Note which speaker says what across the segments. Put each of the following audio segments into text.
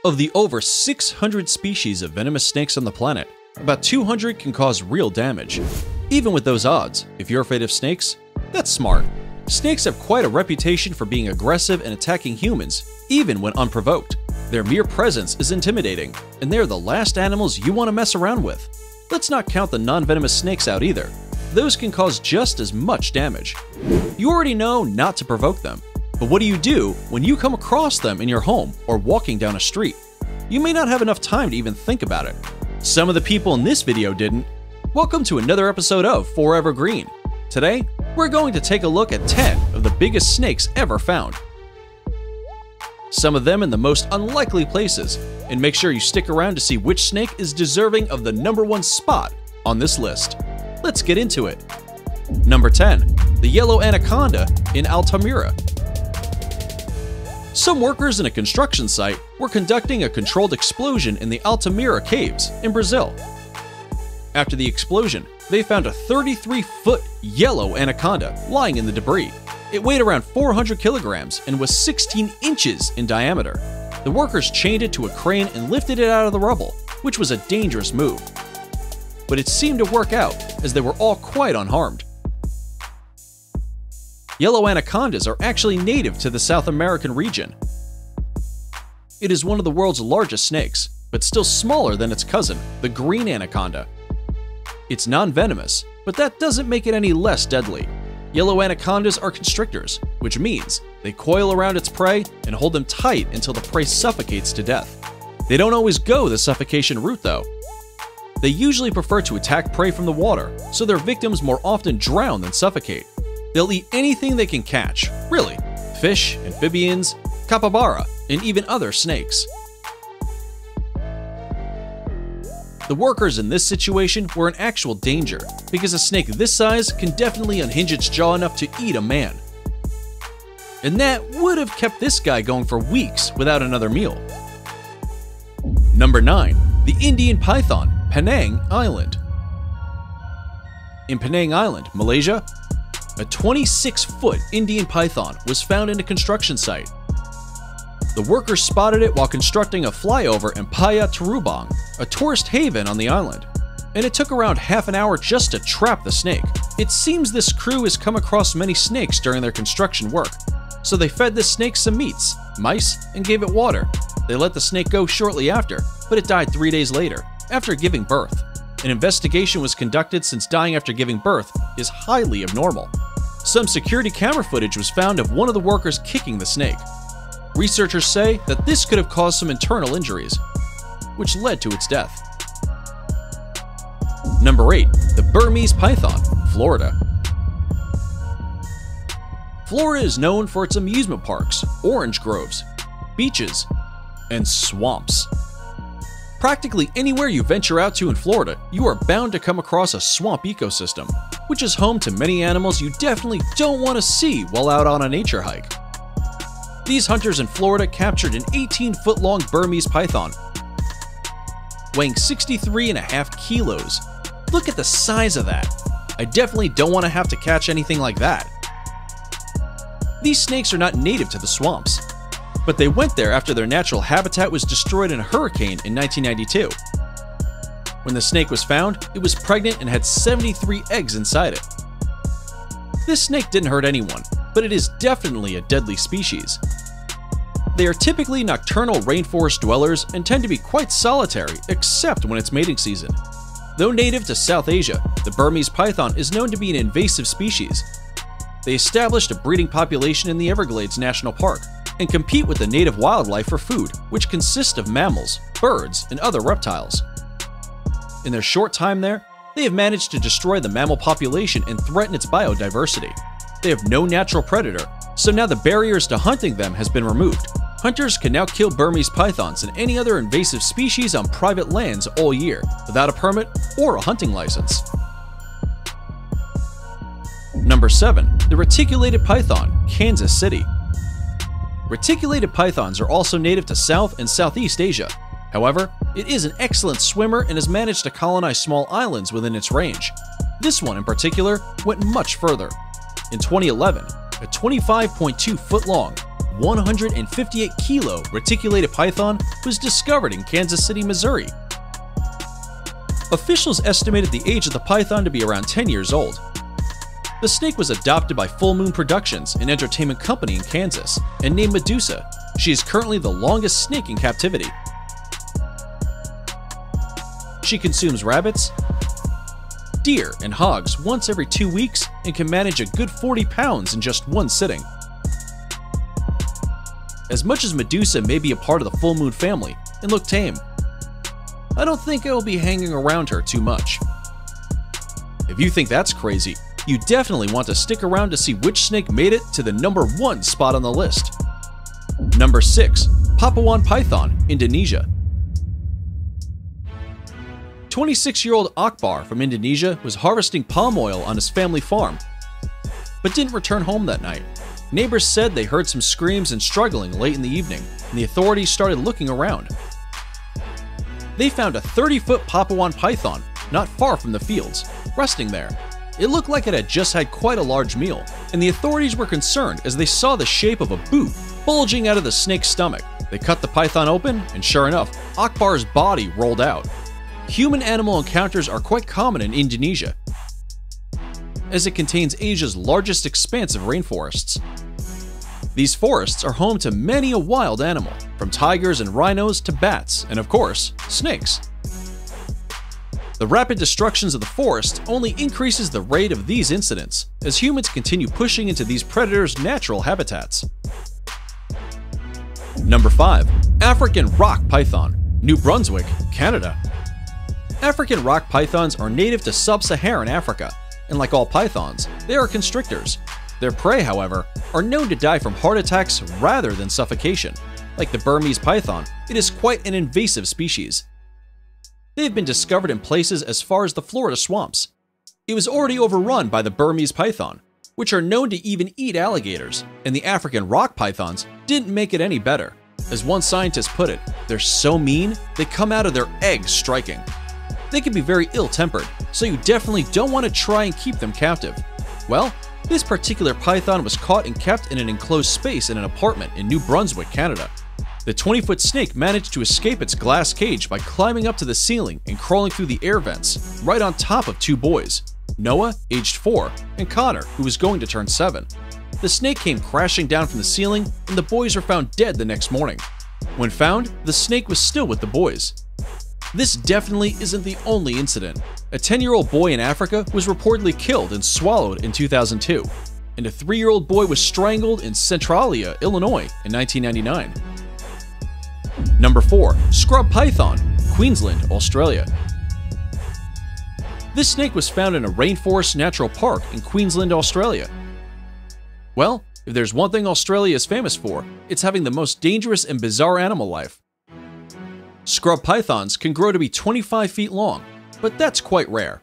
Speaker 1: Of the over 600 species of venomous snakes on the planet, about 200 can cause real damage. Even with those odds, if you're afraid of snakes, that's smart. Snakes have quite a reputation for being aggressive and attacking humans, even when unprovoked. Their mere presence is intimidating, and they're the last animals you want to mess around with. Let's not count the non-venomous snakes out either. Those can cause just as much damage. You already know not to provoke them, but what do you do when you come across them in your home or walking down a street? You may not have enough time to even think about it. Some of the people in this video didn't. Welcome to another episode of Forever Green. Today, we're going to take a look at 10 of the biggest snakes ever found. Some of them in the most unlikely places, and make sure you stick around to see which snake is deserving of the #1 spot on this list. Let's get into it. Number 10. The Yellow Anaconda in Altamira. Some workers in a construction site were conducting a controlled explosion in the Altamira Caves in Brazil. After the explosion, they found a 33-foot yellow anaconda lying in the debris. It weighed around 400 kilograms and was 16 inches in diameter. The workers chained it to a crane and lifted it out of the rubble, which was a dangerous move. But it seemed to work out, as they were all quite unharmed. Yellow anacondas are actually native to the South American region. It is one of the world's largest snakes, but still smaller than its cousin, the green anaconda. It's non-venomous, but that doesn't make it any less deadly. Yellow anacondas are constrictors, which means they coil around its prey and hold them tight until the prey suffocates to death. They don't always go the suffocation route though. They usually prefer to attack prey from the water, so their victims more often drown than suffocate. They'll eat anything they can catch, really. Fish, amphibians, capybara, and even other snakes. The workers in this situation were in actual danger, because a snake this size can definitely unhinge its jaw enough to eat a man. And that would have kept this guy going for weeks without another meal. Number 9. The Indian Python, Penang Island. In Penang Island, Malaysia, a 26-foot Indian python was found in a construction site. The workers spotted it while constructing a flyover in Paya Terubang, a tourist haven on the island, and it took around half an hour just to trap the snake. It seems this crew has come across many snakes during their construction work, so they fed the snake some meats, mice, and gave it water. They let the snake go shortly after, but it died 3 days later, after giving birth. An investigation was conducted since dying after giving birth is highly abnormal. Some security camera footage was found of one of the workers kicking the snake. Researchers say that this could have caused some internal injuries, which led to its death. Number 8. The Burmese Python, Florida. Florida is known for its amusement parks, orange groves, beaches, and swamps. Practically anywhere you venture out to in Florida, you are bound to come across a swamp ecosystem, which is home to many animals you definitely don't want to see while out on a nature hike. These hunters in Florida captured an 18-foot-long Burmese python, weighing 63.5 kilos. Look at the size of that. I definitely don't want to have to catch anything like that. These snakes are not native to the swamps, but they went there after their natural habitat was destroyed in a hurricane in 1992. When the snake was found, it was pregnant and had 73 eggs inside it. This snake didn't hurt anyone, but it is definitely a deadly species. They are typically nocturnal rainforest dwellers and tend to be quite solitary, except when it's mating season. Though native to South Asia, the Burmese python is known to be an invasive species. They established a breeding population in the Everglades National Park and compete with the native wildlife for food, which consists of mammals, birds, and other reptiles. In their short time there, they have managed to destroy the mammal population and threaten its biodiversity. They have no natural predator, so now the barriers to hunting them has been removed. Hunters can now kill Burmese pythons and any other invasive species on private lands all year, without a permit or a hunting license. Number 7. The Reticulated Python, Kansas City. Reticulated pythons are also native to South and Southeast Asia. However, it is an excellent swimmer and has managed to colonize small islands within its range. This one in particular went much further. In 2011, a 25.2-foot-long, 158-kilo reticulated python was discovered in Kansas City, Missouri. Officials estimated the age of the python to be around 10 years old. The snake was adopted by Full Moon Productions, an entertainment company in Kansas, and named Medusa. She is currently the longest snake in captivity. She consumes rabbits, deer, and hogs once every 2 weeks and can manage a good 40 pounds in just one sitting. As much as Medusa may be a part of the Full Moon family and look tame, I don't think I will be hanging around her too much. If you think that's crazy, you definitely want to stick around to see which snake made it to the #1 spot on the list. Number 6. Papuan Python, Indonesia. 26-year-old Akbar from Indonesia was harvesting palm oil on his family farm, but didn't return home that night. Neighbors said they heard some screams and struggling late in the evening, and the authorities started looking around. They found a 30-foot Papuan python not far from the fields, resting there. It looked like it had just had quite a large meal, and the authorities were concerned as they saw the shape of a boot bulging out of the snake's stomach. They cut the python open, and sure enough, Akbar's body rolled out. Human-animal encounters are quite common in Indonesia, as it contains Asia's largest expanse of rainforests. These forests are home to many a wild animal, from tigers and rhinos to bats, and of course, snakes. The rapid destructions of the forest only increases the rate of these incidents, as humans continue pushing into these predators' natural habitats. Number 5. African Rock Python, New Brunswick, Canada. African rock pythons are native to sub-Saharan Africa, and like all pythons, they are constrictors. Their prey, however, are known to die from heart attacks rather than suffocation. Like the Burmese python, it is quite an invasive species. They have been discovered in places as far as the Florida swamps. It was already overrun by the Burmese python, which are known to even eat alligators, and the African rock pythons didn't make it any better. As one scientist put it, they're so mean, they come out of their eggs striking. They can be very ill-tempered, so you definitely don't want to try and keep them captive. Well, this particular python was caught and kept in an enclosed space in an apartment in New Brunswick, Canada. The 20-foot snake managed to escape its glass cage by climbing up to the ceiling and crawling through the air vents, right on top of 2 boys, Noah, aged 4, and Connor, who was going to turn 7. The snake came crashing down from the ceiling, and the boys were found dead the next morning. When found, the snake was still with the boys. This definitely isn't the only incident. A 10-year-old boy in Africa was reportedly killed and swallowed in 2002, and a 3-year-old boy was strangled in Centralia, Illinois in 1999. Number 4. Scrub Python, Queensland, Australia. This snake was found in a rainforest natural park in Queensland, Australia. Well, if there's one thing Australia is famous for, it's having the most dangerous and bizarre animal life. Scrub pythons can grow to be 25 feet long, but that's quite rare.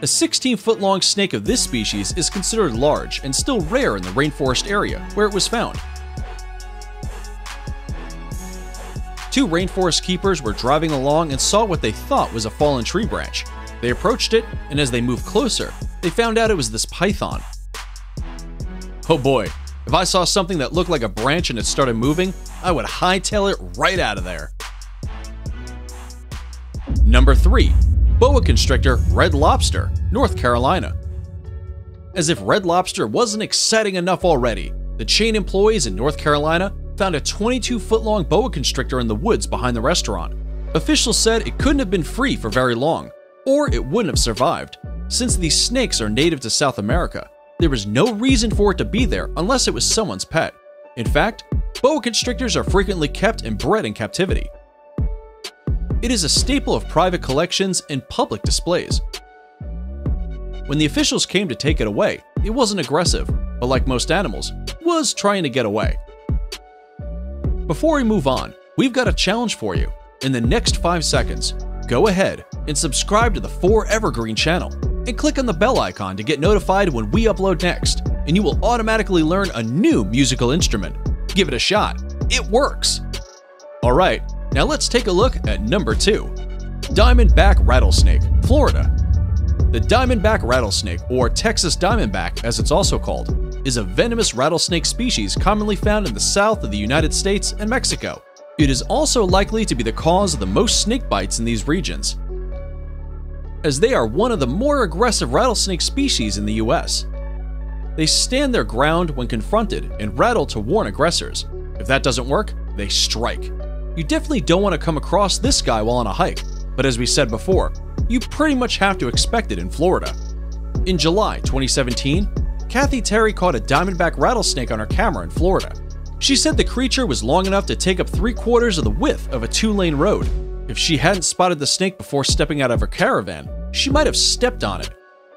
Speaker 1: A 16-foot-long snake of this species is considered large and still rare in the rainforest area where it was found. 2 rainforest keepers were driving along and saw what they thought was a fallen tree branch. They approached it, and as they moved closer, they found out it was this python. Oh boy, if I saw something that looked like a branch and it started moving, I would hightail it right out of there. Number 3. Boa constrictor Red Lobster, North Carolina. As if Red Lobster wasn't exciting enough already, the chain employees in North Carolina found a 22-foot-long boa constrictor in the woods behind the restaurant. Officials said it couldn't have been free for very long, or it wouldn't have survived. Since these snakes are native to South America, there was no reason for it to be there unless it was someone's pet. In fact, boa constrictors are frequently kept and bred in captivity. It is a staple of private collections and public displays. When the officials came to take it away, it wasn't aggressive, but like most animals, was trying to get away. Before we move on, we've got a challenge for you. In the next 5 seconds, go ahead and subscribe to the 4 Evergreen channel and click on the bell icon to get notified when we upload next, and you will automatically learn a new musical instrument. Give it a shot. It works! Alright, now let's take a look at number 2. Diamondback Rattlesnake, Florida. The diamondback rattlesnake, or Texas diamondback as it's also called, is a venomous rattlesnake species commonly found in the south of the United States and Mexico. It is also likely to be the cause of the most snake bites in these regions, as they are one of the more aggressive rattlesnake species in the US. They stand their ground when confronted and rattle to warn aggressors. If that doesn't work, they strike. You definitely don't want to come across this guy while on a hike, but as we said before, you pretty much have to expect it in Florida. In July 2017, Kathy Terry caught a diamondback rattlesnake on her camera in Florida. She said the creature was long enough to take up 3/4 of the width of a 2-lane road. If she hadn't spotted the snake before stepping out of her caravan, she might have stepped on it.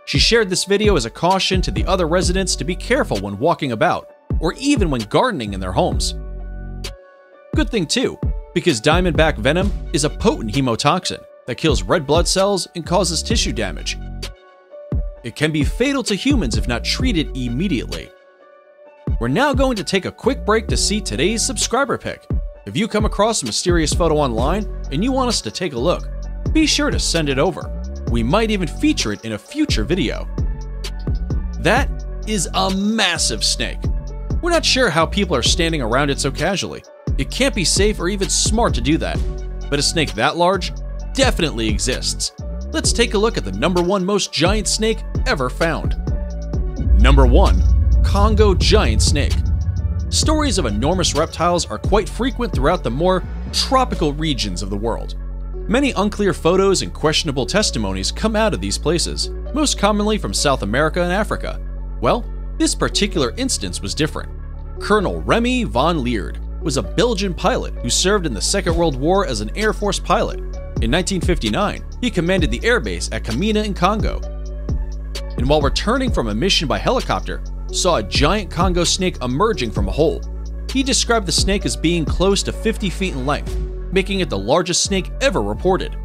Speaker 1: She shared this video as a caution to the other residents to be careful when walking about, or even when gardening in their homes. Good thing too, because diamondback venom is a potent hemotoxin that kills red blood cells and causes tissue damage. It can be fatal to humans if not treated immediately. We're now going to take a quick break to see today's subscriber pick. If you come across a mysterious photo online and you want us to take a look, be sure to send it over. We might even feature it in a future video. That is a massive snake. We're not sure how people are standing around it so casually. It can't be safe or even smart to do that, but a snake that large definitely exists. Let's take a look at the #1 most giant snake ever found. Number 1. Congo giant snake. Stories of enormous reptiles are quite frequent throughout the more tropical regions of the world. Many unclear photos and questionable testimonies come out of these places, most commonly from South America and Africa. Well, this particular instance was different. Colonel Remy van Lierde was a Belgian pilot who served in the Second World War as an Air Force pilot. In 1959, he commanded the airbase at Kamina in Congo, and while returning from a mission by helicopter, saw a giant Congo snake emerging from a hole. He described the snake as being close to 50 feet in length, making it the largest snake ever reported.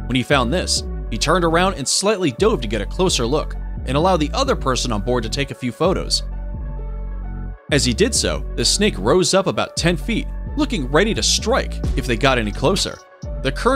Speaker 1: When he found this, he turned around and slightly dove to get a closer look, and allow the other person on board to take a few photos. As he did so, the snake rose up about 10 feet, looking ready to strike if they got any closer. The Colonel